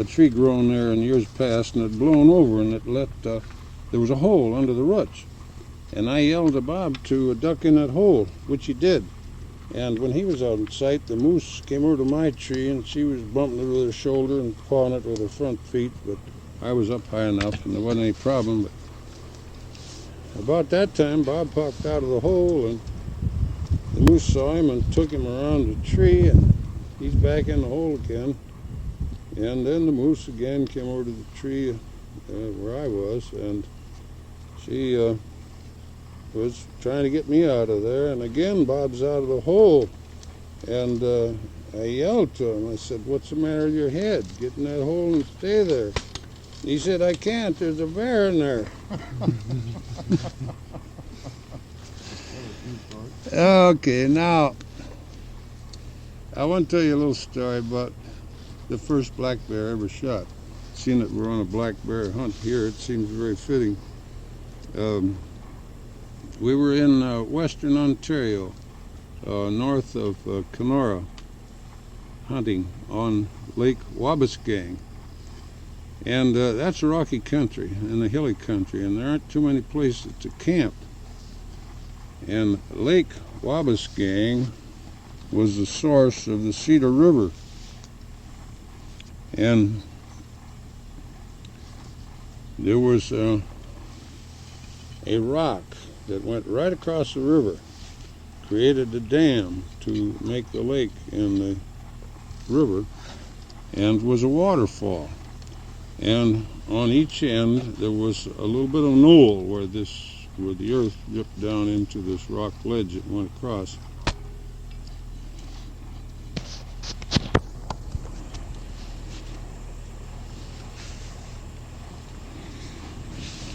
a tree grown there in years past, and it blown over, and it let there was a hole under the roots. And I yelled to Bob to duck in that hole, which he did. And when he was out of sight, the moose came over to my tree, and she was bumping it with her shoulder and pawing it with her front feet. But I was up high enough, and there wasn't any problem. But about that time, Bob popped out of the hole, and the moose saw him and took him around the tree, and he's back in the hole again. And then the moose again came over to the tree where I was, and she was trying to get me out of there. And again, Bob's out of the hole. And I yelled to him. I said, "What's the matter with your head? Get in that hole and stay there." He said, "I can't. There's a bear in there." Okay, now, I want to tell you a little story about the first black bear I ever shot. Seeing that we're on a black bear hunt here, it seems very fitting. We were in western Ontario, north of Kenora, hunting on Lake Wabasgang. And that's a rocky country and a hilly country, and there aren't too many places to camp. And Lake Wabasgang was the source of the Cedar River. And there was a rock that went right across the river, created a dam to make the lake in the river, and was a waterfall. And on each end there was a little bit of knoll where the earth dripped down into this rock ledge that went across.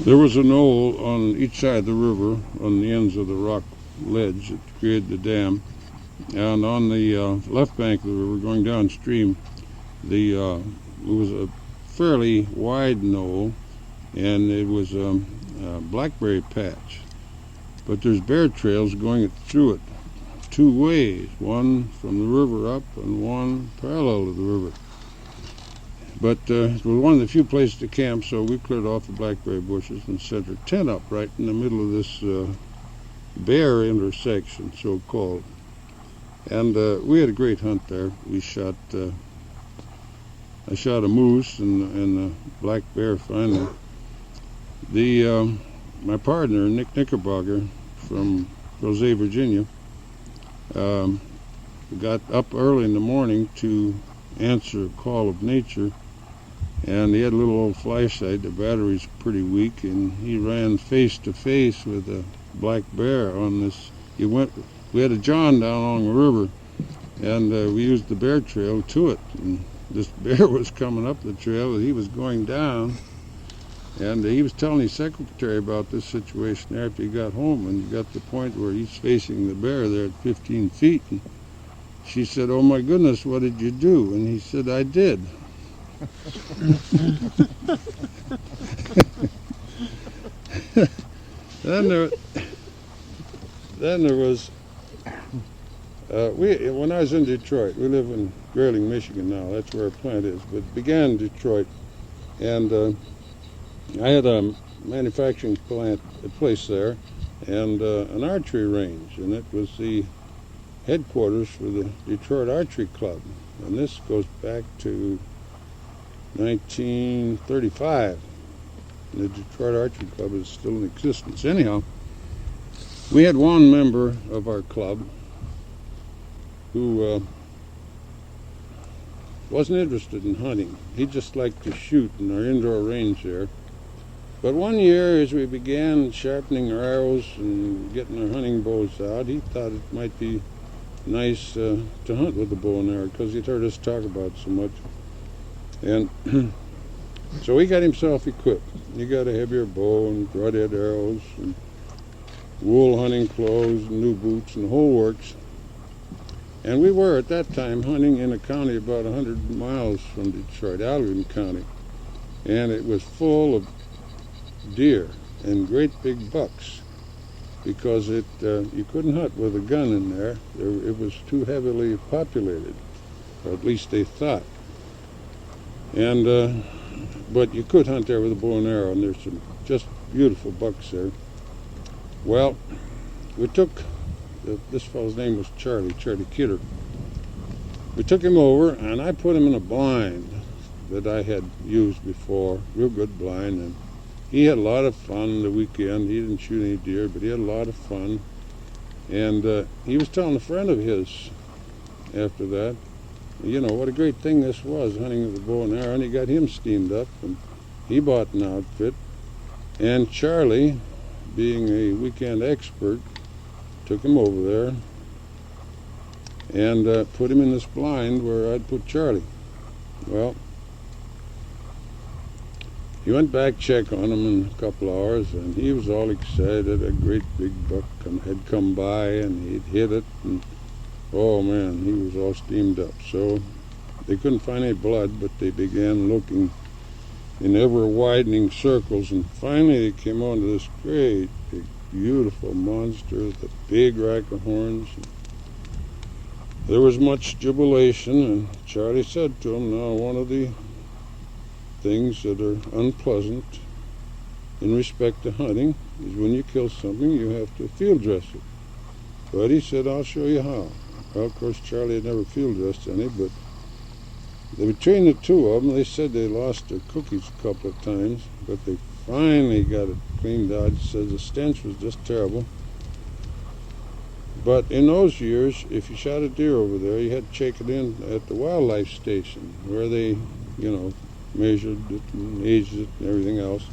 There was a knoll on each side of the river, on the ends of the rock ledge that created the dam. And on the left bank of the river, going downstream, it was a fairly wide knoll, and it was a blackberry patch. But there's bear trails going through it two ways, one from the river up and one parallel to the river. But it was one of the few places to camp, so we cleared off the blackberry bushes and set our tent up right in the middle of this bear intersection, so-called. And we had a great hunt there. We shot, I shot a moose and a black bear finally. My partner, Nick Knickerbocker from Rosé, Virginia, got up early in the morning to answer a call of nature. And he had a little old flashlight. The battery's pretty weak, and he ran face to face with a black bear on this. We had a john down along the river, and we used the bear trail to it. And this bear was coming up the trail, and he was going down. And he was telling his secretary about this situation after he got home, and he got to the point where he's facing the bear there at 15 feet. And she said, "Oh my goodness, what did you do?" And he said, "I did." Then there was when I was in Detroit. We live in Grayling, Michigan now. That's where our plant is. But it began in Detroit, and I had a manufacturing place there, and an archery range, and it was the headquarters for the Detroit Archery Club. And this goes back to 1935. The Detroit Archery Club is still in existence. Anyhow, we had one member of our club who wasn't interested in hunting. He just liked to shoot in our indoor range there. But one year, as we began sharpening our arrows and getting our hunting bows out, he thought it might be nice to hunt with the bow and arrow, because he'd heard us talk about it so much. And so he got himself equipped. He got a heavier bow and broadhead arrows and wool hunting clothes and new boots and the whole works. And we were at that time hunting in a county about 100 miles from Detroit, Albion County. And it was full of deer and great big bucks, because you couldn't hunt with a gun in there. It was too heavily populated, or at least they thought. And but you could hunt there with a bow and arrow, and there's some just beautiful bucks there. Well, we took, this fellow's name was Charlie Kidder. We took him over, and I put him in a blind that I had used before, real good blind, and he had a lot of fun the weekend. He didn't shoot any deer, but he had a lot of fun. And he was telling a friend of his after that, you know, what a great thing this was, hunting with a bow and arrow, and he got him steamed up, and he bought an outfit. And Charlie, being a weekend expert, took him over there and put him in this blind where I'd put Charlie. Well, he went back, check on him in a couple hours, and he was all excited. A great big buck had come by, and he'd hit it, and oh man, he was all steamed up. So they couldn't find any blood, but they began looking in ever-widening circles, and finally they came onto this great, big, beautiful monster with a big rack of horns. There was much jubilation, and Charlie said to him, now one of the things that are unpleasant in respect to hunting is when you kill something, you have to field dress it. But he said, I'll show you how. Well, of course, Charlie had never field dressed any, but between the two of them, they said they lost their cookies a couple of times, but they finally got it cleaned out. He said the stench was just terrible. But in those years, if you shot a deer over there, you had to check it in at the wildlife station, where they, you know, measured it and aged it and everything else.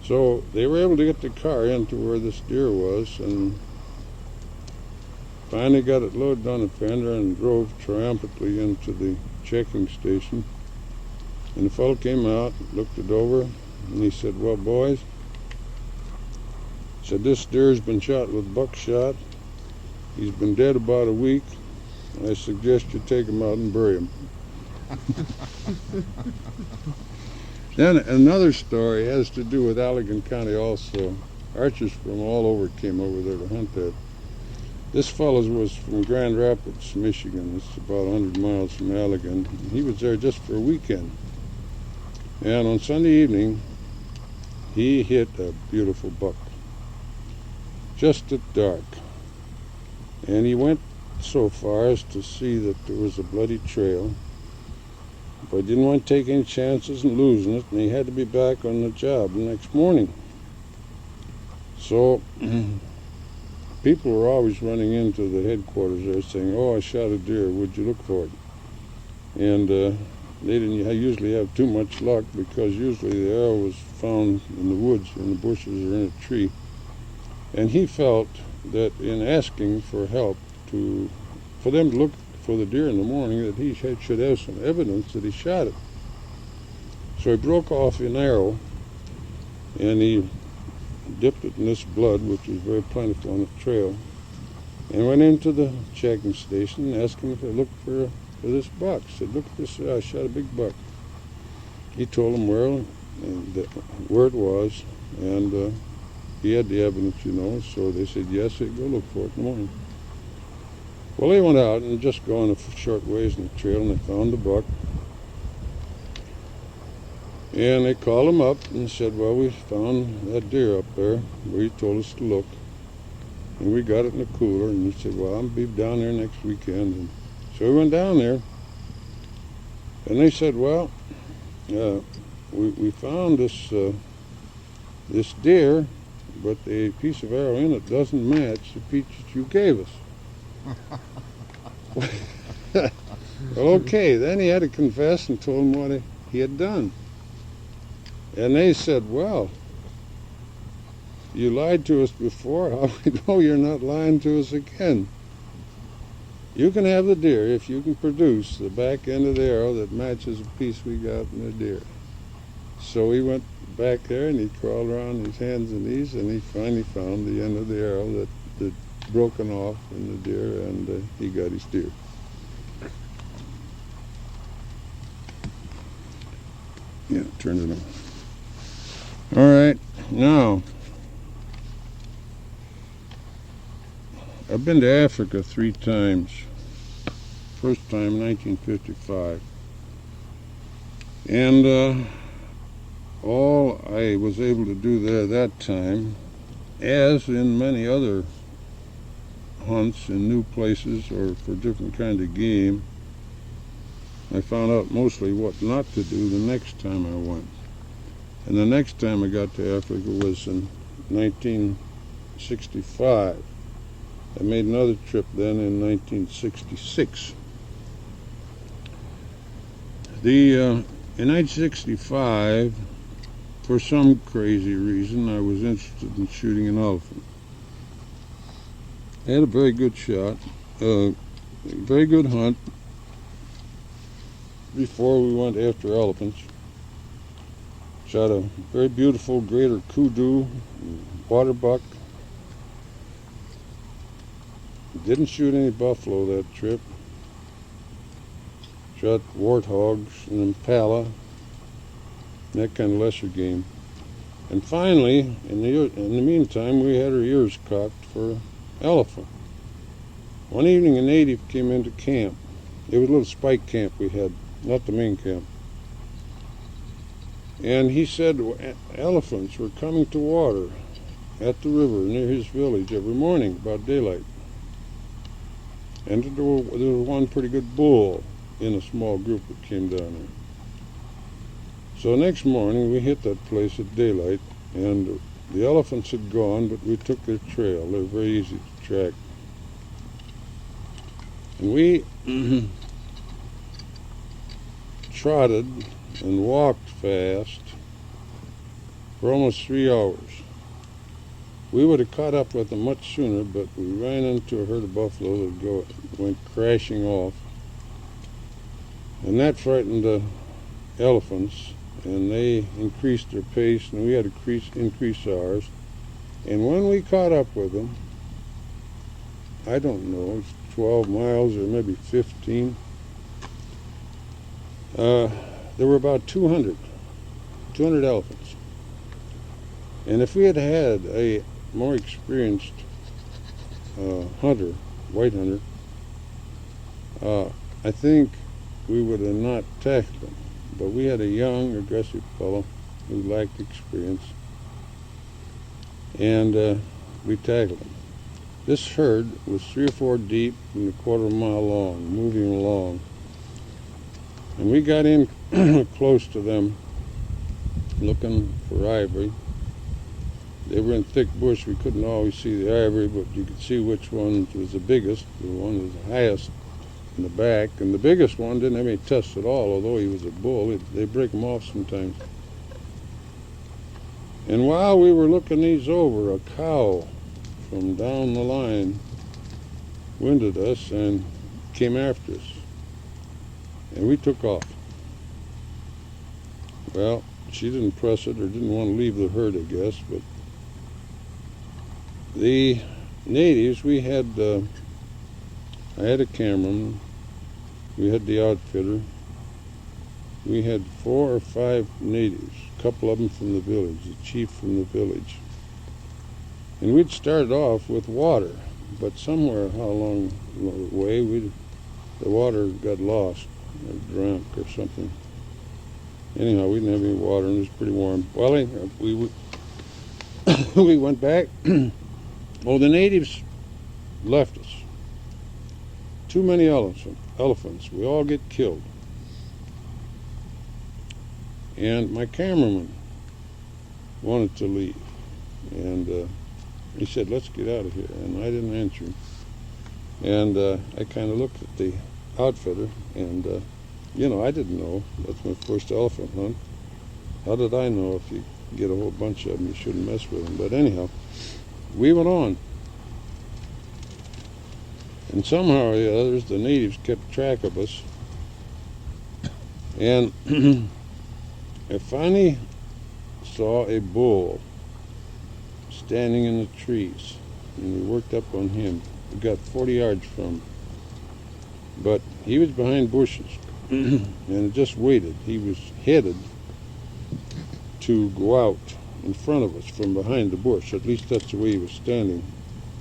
So they were able to get the car into where this deer was, and finally got it loaded on the fender and drove triumphantly into the checking station. And the fellow came out, looked it over, and he said, well, boys, he said, this deer's been shot with buckshot. He's been dead about a week. I suggest you take him out and bury him. Then another story has to do with Allegan County also. Archers from all over came over there to hunt that. This fellow was from Grand Rapids, Michigan. It's about 100 miles from Allegan. He was there just for a weekend. And on Sunday evening, he hit a beautiful buck, just at dark. And he went so far as to see that there was a bloody trail, but he didn't want to take any chances in losing it, and he had to be back on the job the next morning. So people were always running into the headquarters there saying, oh, I shot a deer, would you look for it? And they didn't usually have too much luck, because usually the arrow was found in the woods, in the bushes, or in a tree. And he felt that in asking for help for them to look for the deer in the morning, that he should have some evidence that he shot it. So he broke off an arrow, and he dipped it in this blood, which was very plentiful on the trail, and went into the checking station and asked him if they looked for this buck. He said, look at this, I shot a big buck. He told them where it was, and he had the evidence, you know, so they said, yes, they'd go look for it in the morning. Well, they went out and just going a short ways in the trail, and they found the buck. And they called him up and said, well, we found that deer up there where you told us to look, and we got it in the cooler. And he said, well, I'll be down there next weekend. And so we went down there, and they said, well, we found this deer, but the piece of arrow in it doesn't match the piece that you gave us. Well, okay, then he had to confess and told him what he had done. And they said, well, you lied to us before, how we know you're not lying to us again? You can have the deer if you can produce the back end of the arrow that matches the piece we got in the deer. So he went back there, and he crawled around his hands and knees, and he finally found the end of the arrow that had broken off in the deer, and he got his deer. Yeah, turn it on. All right, now, I've been to Africa 3 times. First time, 1955. And all I was able to do there that time, as in many other hunts in new places or for different kind of game, I found out mostly what not to do the next time I went. And the next time I got to Africa was in 1965. I made another trip then in 1966. In 1965, for some crazy reason, I was interested in shooting an elephant. I had a very good shot, very good hunt before we went after elephants. Shot a very beautiful greater kudu, water buck. Didn't shoot any buffalo that trip. Shot warthogs and impala, that kind of lesser game. And finally, in the meantime, we had our ears cocked for elephant. One evening, a native came into camp. It was a little spike camp we had, not the main camp. And he said elephants were coming to water at the river near his village every morning about daylight. And there was one pretty good bull in a small group that came down there. So next morning we hit that place at daylight, and the elephants had gone, but we took their trail. They're very easy to track. And we trotted and walked fast for almost 3 hours. We would have caught up with them much sooner, but we ran into a herd of buffalo that went crashing off. And that frightened the elephants, and they increased their pace, and we had to increase ours. And when we caught up with them, I don't know, it's 12 miles or maybe 15, there were about 200 elephants. And if we had had a more experienced hunter, white hunter, I think we would have not tackled them. But we had a young, aggressive fellow who lacked experience, and we tackled him. This herd was 3 or 4 deep and a quarter of a mile long, moving along. And we got in close to them, looking for ivory. They were in thick bush. We couldn't always see the ivory, but you could see which one was the biggest. The one was the highest in the back. And the biggest one didn't have any tusks at all, although he was a bull. They break them off sometimes. And while we were looking these over, a cow from down the line winded us and came after us. And we took off. Well, she didn't press it or didn't want to leave the herd, I guess, but the natives, I had a cameraman, we had the outfitter, we had 4 or 5 natives, a couple of them from the village, the chief from the village. And we'd started off with water, but somewhere along the way, the water got lost, or drank or something. Anyhow, we didn't have any water, and it was pretty warm. Well, we went back. Oh, the natives left us. Too many elephants. We all get killed. And my cameraman wanted to leave. And he said, let's get out of here. And I didn't answer him. And I kind of looked at the outfitter, and, I didn't know. That's my first elephant hunt. How did I know if you get a whole bunch of them, you shouldn't mess with them? But anyhow, we went on. And somehow or the others, the natives kept track of us. And I finally saw a bull standing in the trees. And we worked up on him. We got 40 yards from him. But he was behind bushes. And it just waited. He was headed to go out in front of us from behind the bush. At least that's the way he was standing.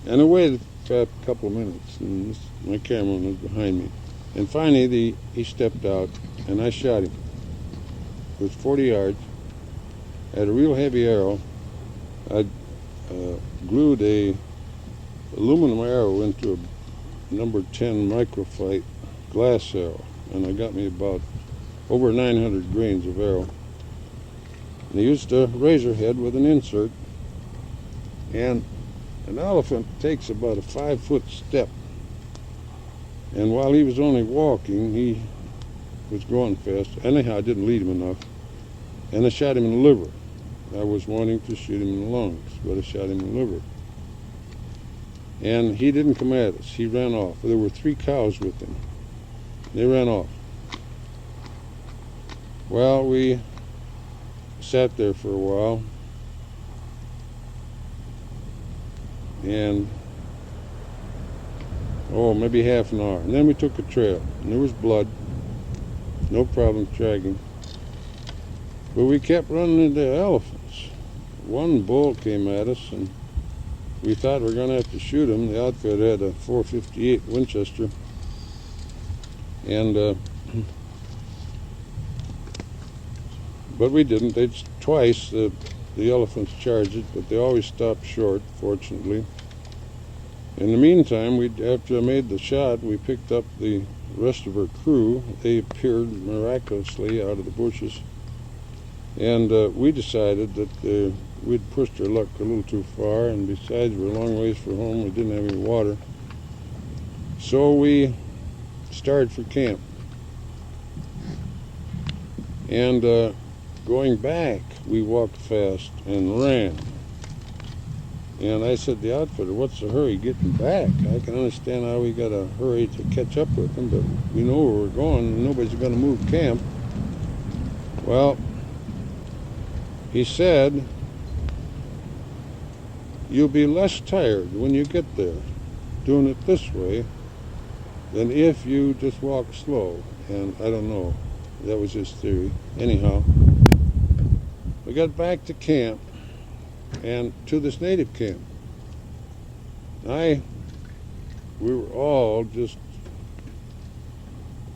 And I waited for a couple of minutes, and my cameraman was behind me. And finally, he stepped out, and I shot him. was 40 yards. I had a real heavy arrow. I glued a aluminum arrow into a number 10 microfight glass arrow, and I got me about over 900 grains of arrow. And I used a razor head with an insert, and an elephant takes about a 5-foot step, and while he was only walking, he was going fast. Anyhow, I didn't lead him enough, and I shot him in the liver. I was wanting to shoot him in the lungs, but I shot him in the liver. And he didn't come at us. He ran off. There were 3 cows with him. They ran off. Well, we sat there for a while, and maybe half an hour. And then we took a trail, and there was blood. No problem tracking. But we kept running into elephants. One bull came at us, and we thought we were going to have to shoot him. The outfit had a .458 Winchester, and but we didn't. Twice the elephants charged it, but they always stopped short, fortunately. In the meantime, after I made the shot, we picked up the rest of our crew. They appeared miraculously out of the bushes, and we decided that we'd pushed our luck a little too far, and besides, we're a long ways from home. We didn't have any water, so we started for camp. And going back, we walked fast and ran. And I said to the outfitter, "What's the hurry getting back? I can understand how we got to hurry to catch up with them, but we know where we're going, and nobody's going to move camp." Well, he said, "You'll be less tired when you get there doing it this way than if you just walk slow." And I don't know. That was his theory. Anyhow, we got back to camp, and to this native camp. We were all just,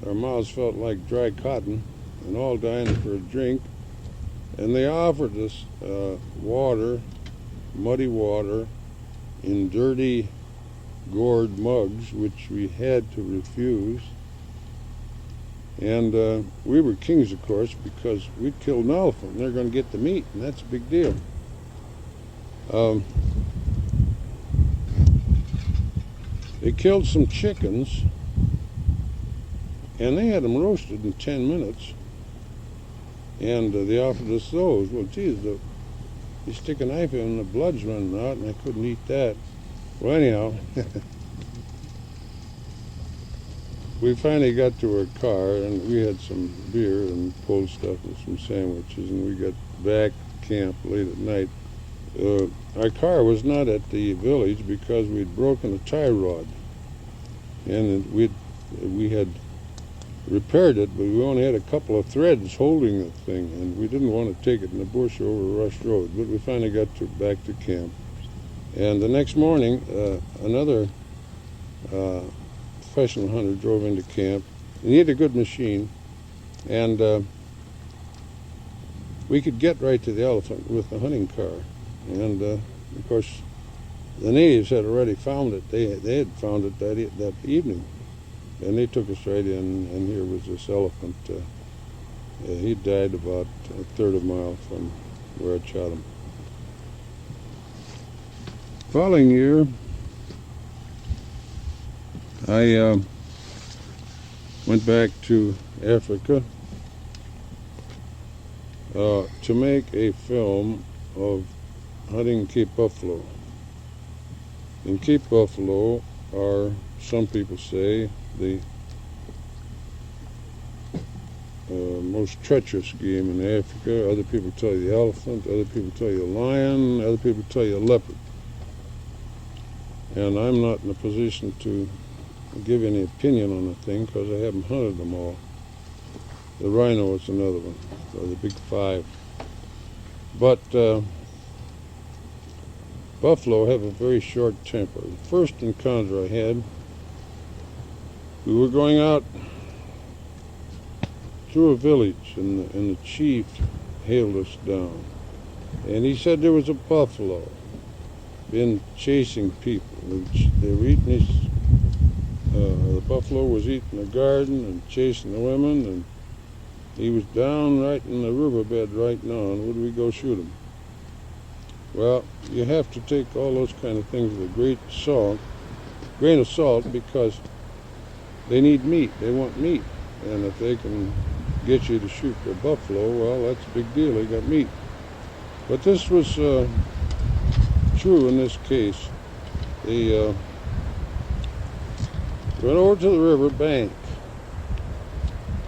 our mouths felt like dry cotton, and all dying for a drink. And they offered us water, muddy water, in dirty, gourd mugs, which we had to refuse. And we were kings, of course, because we'd killed an elephant, and they're going to get the meat, and that's a big deal. They killed some chickens, and they had them roasted in 10 minutes. And they offered us those. Well, geez, you stick a knife in and the blood's running out, and I couldn't eat that. Well, anyhow, we finally got to our car, and we had some beer and cold stuff and some sandwiches, and we got back to camp late at night. Our car was not at the village because we'd broken a tie rod, and we had repaired it, but we only had a couple of threads holding the thing, and we didn't want to take it in the bush over Rush Road. But we finally got back to camp, and the next morning, another professional hunter drove into camp, and he had a good machine, and we could get right to the elephant with the hunting car. And of course, the natives had already found it. They had found it that evening, and they took us right in. And here was this elephant. He died about a third of a mile from where I shot him. Following year, I went back to Africa to make a film of hunting Cape buffalo. And Cape buffalo are, some people say, the most treacherous game in Africa. Other people tell you the elephant, other people tell you the lion, other people tell you the leopard. And I'm not in a position to give any opinion on the thing because I haven't hunted them all. The rhino is another one, so the big 5. But buffalo have a very short temper. The first encounter I had, we were going out through a village, and the chief hailed us down. And he said there was a buffalo been chasing people. They were eating the buffalo was eating the garden and chasing the women, and he was down right in the riverbed right now, and would we go shoot him? Well, you have to take all those kind of things with a grain of salt, because they need meat. They want meat. And if they can get you to shoot the buffalo, well, that's a big deal. They got meat. But this was true in this case. They went over to the river bank.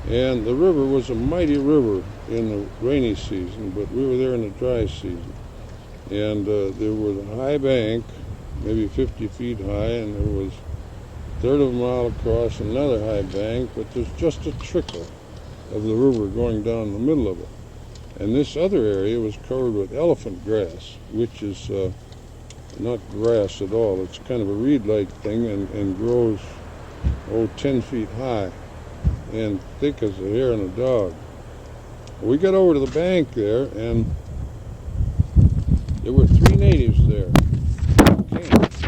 And the river was a mighty river in the rainy season, but we were there in the dry season. And there was a high bank, maybe 50 feet high, and there was a third of a mile across another high bank, but there's just a trickle of the river going down the middle of it. And this other area was covered with elephant grass, which is not grass at all. It's kind of a reed-like thing, and grows, 10 feet high and thick as the hair on a dog. We got over to the bank there, and there were 3 natives there, camped.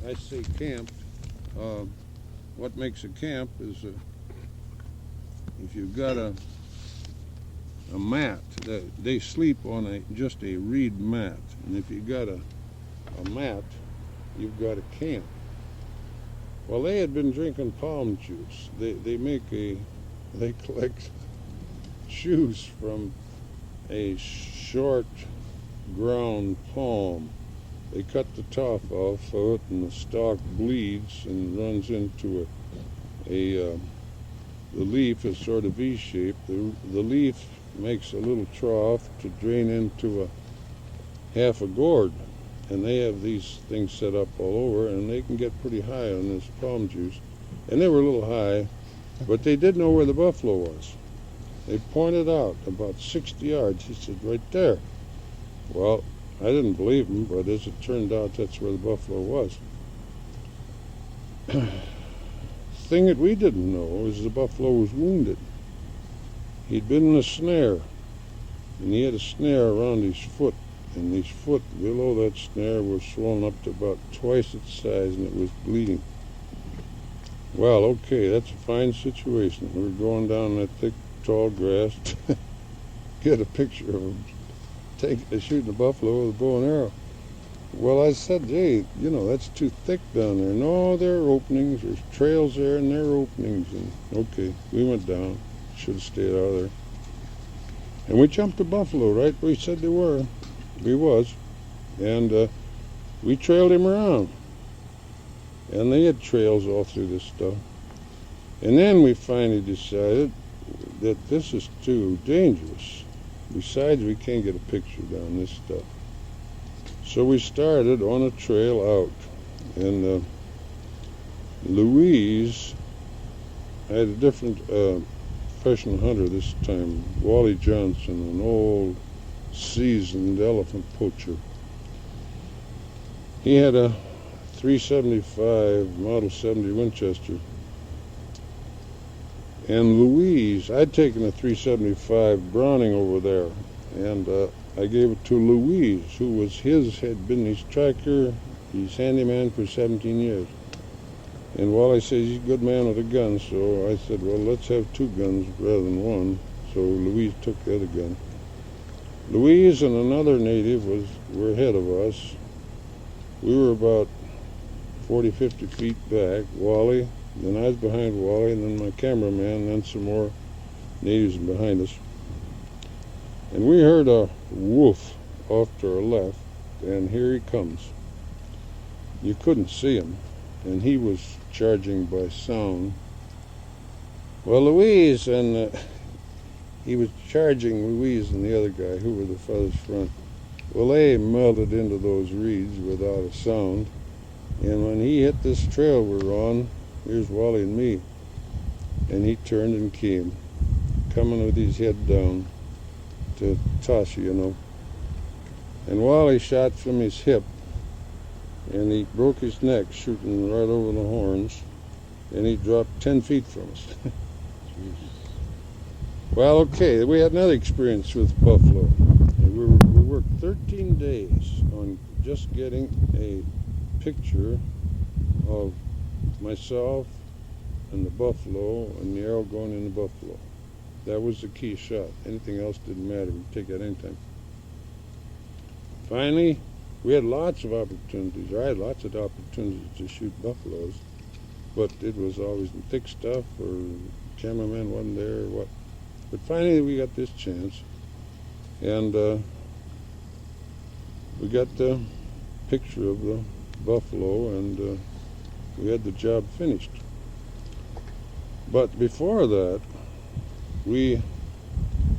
I say camped. What makes a camp is if you've got a mat, they sleep on just a reed mat, and if you've got a mat, you've got a camp. Well, they had been drinking palm juice. They collect juice from a short ground palm. They cut the top off of it, and the stalk bleeds and runs into the leaf is sort of V-shaped. The leaf makes a little trough to drain into a half a gourd, and they have these things set up all over, and they can get pretty high on this palm juice. And they were a little high, but they did know where the buffalo was. They pointed out about 60 yards. He said, right there. Well, I didn't believe him, but as it turned out, that's where the buffalo was. The thing that we didn't know is the buffalo was wounded. He'd been in a snare, and he had a snare around his foot, and his foot below that snare was swollen up to about twice its size, and it was bleeding. Well, okay, that's a fine situation. We were going down that thick, tall grass to get a picture of him shooting a buffalo with a bow and arrow. Well, I said, hey, that's too thick down there. No, there are openings. There's trails there, and there are openings. And okay, we went down. Should have stayed out of there. And we jumped the buffalo right where he said they were. We was. And we trailed him around. And they had trails all through this stuff. And then we finally decided that this is too dangerous. Besides, we can't get a picture down this stuff. So we started on a trail out. And Louise, I had a different professional hunter this time, Wally Johnson, an old seasoned elephant poacher. He had a 375 Model 70 Winchester. And Louise, I'd taken a 375 Browning over there, and I gave it to Louise, who had been his tracker, his handyman for 17 years. And Wally says he's a good man with a gun, so I said, well, let's have 2 guns rather than 1. So Louise took the other gun. Louise and another native were ahead of us. We were about 40, 50 feet back. Wally, then I was behind Wally, and then my cameraman, and then some more natives behind us. And we heard a woof off to our left, and here he comes. You couldn't see him, and he was charging by sound. Well, Louise and he was charging Louise and the other guy, who were the farthest front. Well, they melted into those reeds without a sound, and when he hit this trail we're on, here's Wally and me, and he turned and came, coming with his head down to toss you, And Wally shot from his hip, and he broke his neck shooting right over the horns, and he dropped 10 feet from us. Well, okay, we had another experience with buffalo. We worked 13 days on just getting a picture of myself and the buffalo and the arrow going in the buffalo. That was the key shot. Anything else didn't matter. We could take that anytime. Finally, we had lots of opportunities. I had lots of opportunities to shoot buffaloes, but it was always in thick stuff or cameraman wasn't there or what. But finally we got this chance, and we got the picture of the buffalo, and we had the job finished. But before that, we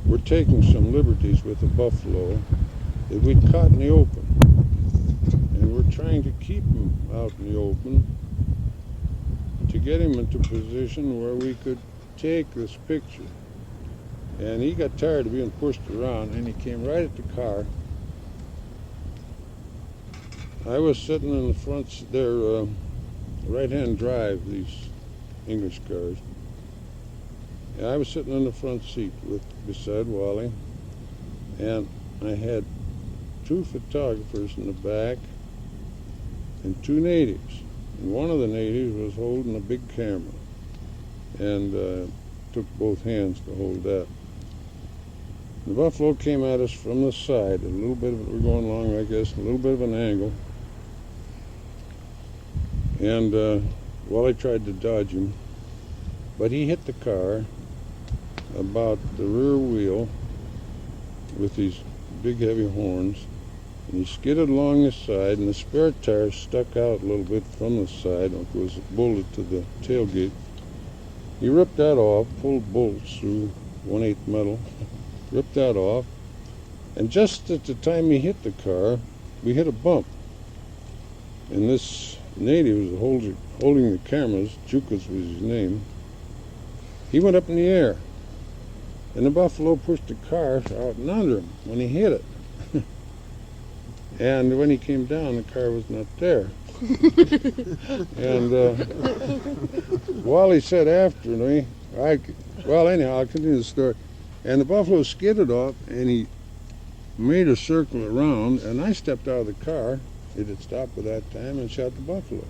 were taking some liberties with the buffalo that we'd caught in the open, and we're trying to keep him out in the open to get him into a position where we could take this picture. And he got tired of being pushed around, and he came right at the car. I was sitting in the front, they're right-hand drive, these English cars. And I was sitting in the front seat beside Wally, and I had 2 photographers in the back and 2 natives. And one of the natives was holding a big camera, and took both hands to hold that. The buffalo came at us from the side, a little bit of it, we're going along like this, a little bit of an angle. And Wally tried to dodge him, but he hit the car about the rear wheel with these big heavy horns, and he skidded along the side, and the spare tire stuck out a little bit from the side. It was bolted to the tailgate. He ripped that off, pulled bolts through 1/8 metal, ripped that off, and just at the time he hit the car, we hit a bump. And this native was holding the cameras, Jukas was his name. He went up in the air, and the buffalo pushed the car out and under him when he hit it. And when he came down, the car was not there. And Wally said after me, well, anyhow, I'll continue the story. And the buffalo skidded off, and he made a circle around, and I stepped out of the car. It had stopped by that time, and shot the buffalo.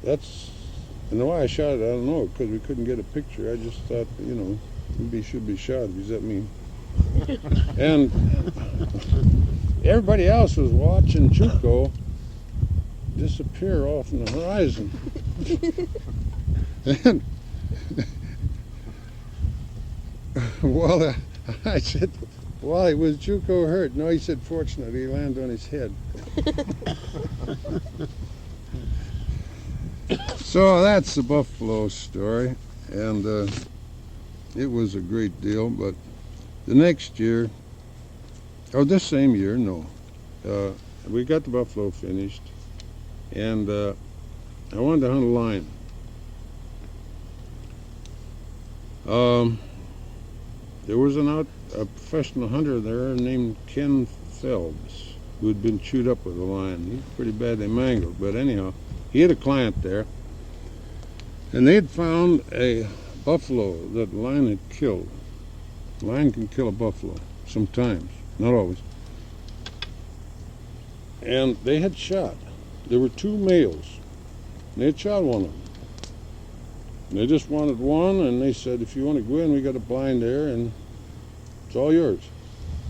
And why I shot it, I don't know, because we couldn't get a picture. I just thought, he should be shot if he's that mean. And everybody else was watching Chuko disappear off in the horizon. And well, I said, Wally, was Chuko hurt? No, he said, fortunately, he landed on his head. So that's the buffalo story, and it was a great deal. But the next year, or this same year, no, we got the buffalo finished, and I wanted to hunt a lion. There was a professional hunter there named Ken Phelps who had been chewed up with a lion. He was pretty badly mangled, but anyhow, he had a client there, and they had found a buffalo that the lion had killed. A lion can kill a buffalo sometimes, not always. And they had shot. There were 2 males, and they had shot one of them. And they just wanted one, and they said, if you want to go in, we got a blind there, and it's all yours.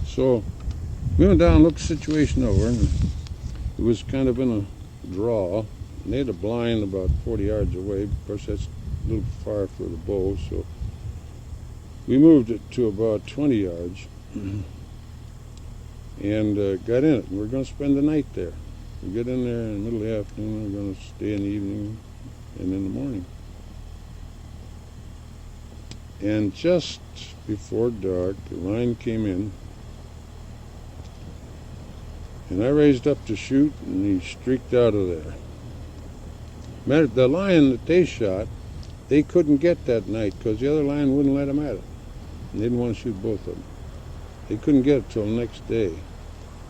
So we went down and looked the situation over, and it was kind of in a draw. And they had a blind about 40 yards away. Of course, that's a little far for the bow, so we moved it to about 20 yards and got in it. And we're going to spend the night there. We get in there in the middle of the afternoon. We're going to stay in the evening and in the morning. And just before dark, the lion came in, and I raised up to shoot, and he streaked out of there. The lion that they shot, they couldn't get that night because the other lion wouldn't let them at it. And they didn't want to shoot both of them. They couldn't get it till the next day,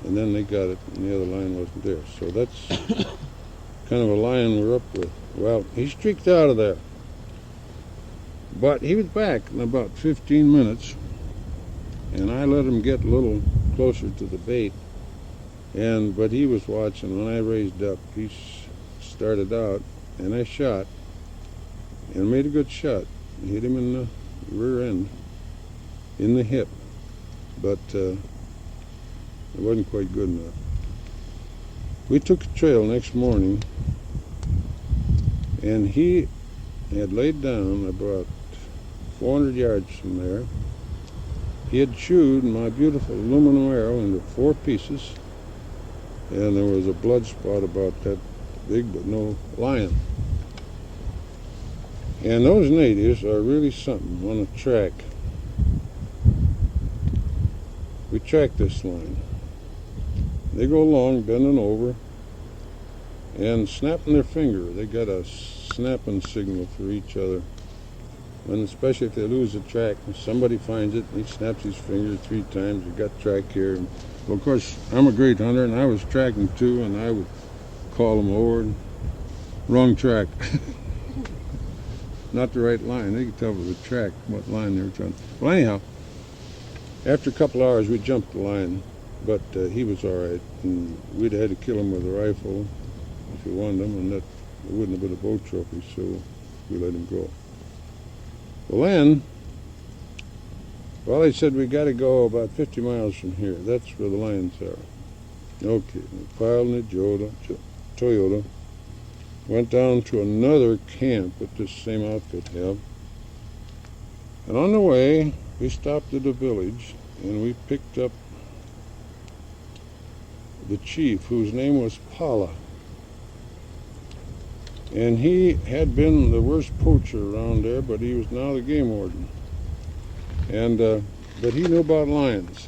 and then they got it, and the other lion wasn't there. So that's kind of a lion we're up with. Well, he streaked out of there. But he was back in about 15 minutes, and I let him get a little closer to the bait. But he was watching. When I raised up, he started out, and I shot, and made a good shot. Hit him in the rear end, in the hip, but it wasn't quite good enough. We took a trail next morning, and he had laid down about 400 yards from there. He had chewed my beautiful aluminum arrow into 4 pieces, and there was a blood spot about that big, but no lion. And those natives are really something on a track. We track this line. They go along, bending over, and snapping their finger. They got a snapping signal for each other. And especially if they lose the track, somebody finds it, and he snaps his finger 3 times. You got track here. And, well, of course, I'm a great hunter, and I was tracking too, and I would call them over. And, wrong track. Not the right line. They could tell with the track what line they were trying. Well, anyhow, after a couple hours, we jumped the line, but he was all right, and we'd had to kill him with a rifle if we wanted him, and that it wouldn't have been a bow trophy, so we let him go. Well, then, they said we got to go about 50 miles from here. That's where the lions are. Okay, we piled in the Toyota. Went down to another camp that this same outfit had. And on the way, we stopped at a village, and we picked up the chief, whose name was Pala. And he had been the worst poacher around there, but he was now the game warden. But he knew about lions.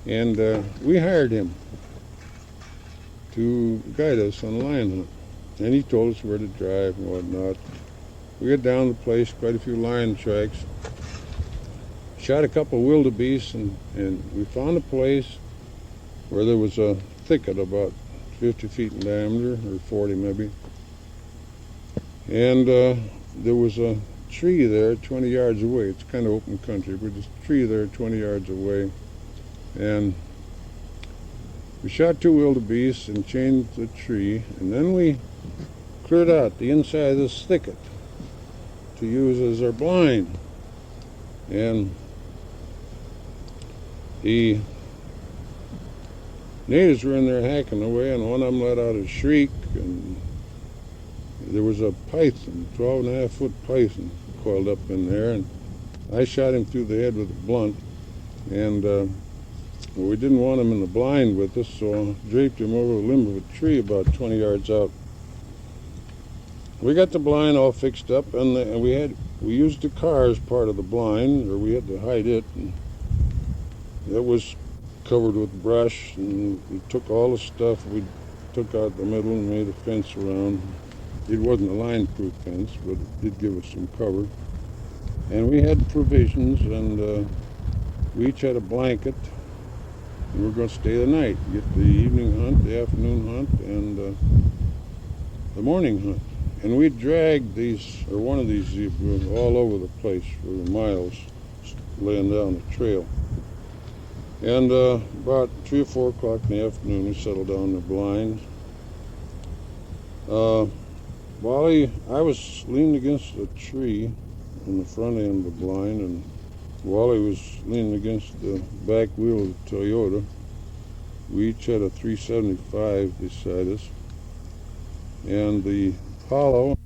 And we hired him to guide us on a lion hunt. And he told us where to drive and whatnot. We got down the place, quite a few lion tracks. Shot a couple wildebeest, and we found a place where there was a thicket about 50 feet in diameter, or 40 maybe. And there was a tree there 20 yards away. It's kind of open country, but there's a tree there 20 yards away. And we shot 2 wildebeest and chained the tree, and then we cleared out the inside of this thicket to use as our blind. And the natives were in there hacking away, and one of them let out a shriek, and there was a python, 12.5-foot python, coiled up in there, and I shot him through the head with a blunt, and we didn't want him in the blind with us, so I draped him over the limb of a tree about 20 yards out. We got the blind all fixed up, and we used the car as part of the blind, or we had to hide it. And it was covered with brush, and we took all the stuff. We took out the middle and made a fence around. It wasn't a line-proof fence, but it did give us some cover. And we had provisions, and we each had a blanket. And we were going to stay the night, get the evening hunt, the afternoon hunt, and the morning hunt. And we dragged one of these zebras all over the place for miles, laying down the trail. And about 3 or 4 o'clock in the afternoon, we settled down the blind. I was leaning against a tree on the front end of the blind, and Wally was leaning against the back wheel of the Toyota. We each had a 375 beside us, and the Apollo